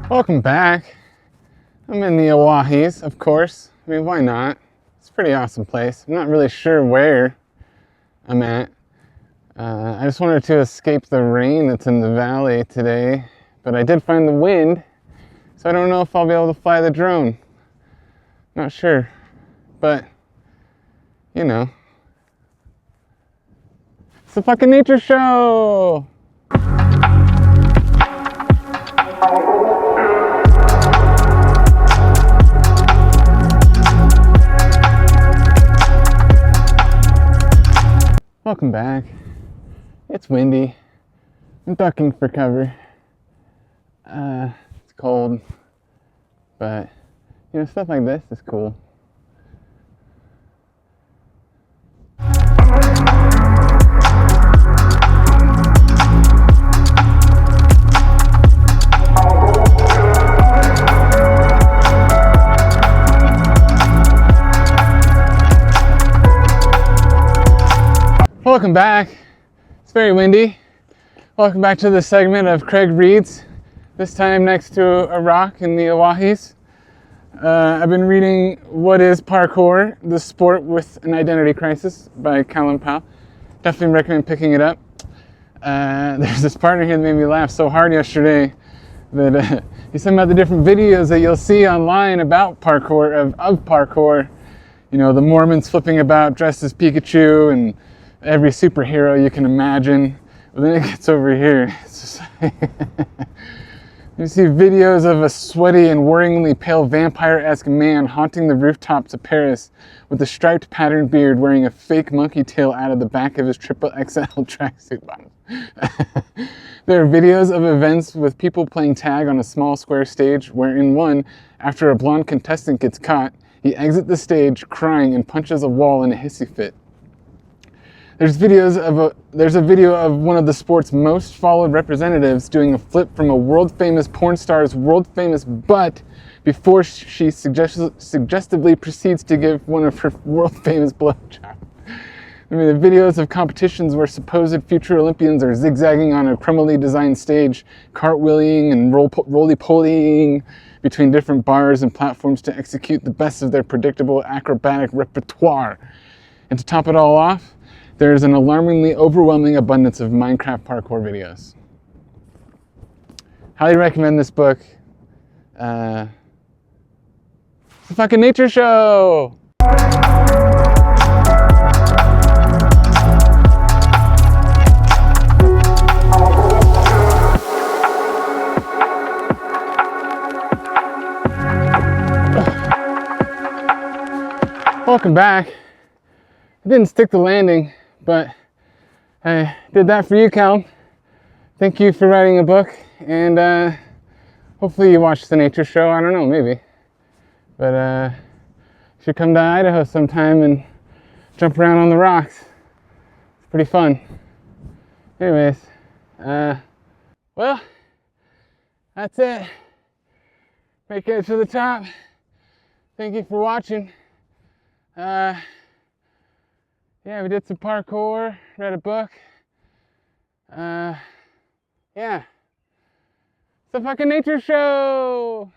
Welcome back. I'm in the Owyees, of course. I mean, why not? It's a pretty awesome place. I'm not really sure where I'm at. I just wanted to escape the rain that's in the valley today, but I did find the wind, so I don't know if I'll be able to fly the drone. Not sure, but you know, it's a fucking nature show. Welcome back. It's windy. I'm ducking for cover. It's cold, but you know, stuff like this is cool. Welcome back. It's very windy. Welcome back to this segment of Craig Reads, this time next to a rock in the Owyees. I've been reading What is Parkour? The Sport with an Identity Crisis by Callum Powell. Definitely recommend picking it up. There's this partner here that made me laugh so hard yesterday that he sent me out the different videos that you'll see online about parkour, of parkour. You know, the Mormons flipping about dressed as Pikachu and every superhero you can imagine. But then it gets over here. It's just you see videos of a sweaty and worryingly pale vampire-esque man haunting the rooftops of Paris with a striped patterned beard wearing a fake monkey tail out of the back of his XXL tracksuit bottom. There are videos of events with people playing tag on a small square stage where in one, after a blonde contestant gets caught, he exits the stage crying and punches a wall in a hissy fit. There's a video of one of the sport's most followed representatives doing a flip from a world-famous porn star's world-famous butt before she suggestively proceeds to give one of her world-famous blowjobs. I mean, the videos of competitions where supposed future Olympians are zigzagging on a crummily designed stage, cartwheeling and roly-polying between different bars and platforms to execute the best of their predictable acrobatic repertoire. And to top it all off, there's an alarmingly overwhelming abundance of Minecraft parkour videos. Highly recommend this book. It's a fucking nature show! Welcome back. I didn't stick the landing, but I did that for you, Callum. Thank you for writing a book, and hopefully you watch the nature show. I don't know, maybe. But you should come to Idaho sometime and jump around on the rocks. It's pretty fun. Anyways, well, that's it. Make it to the top. Thank you for watching. Yeah, we did some parkour, read a book. Yeah. It's a fucking nature show!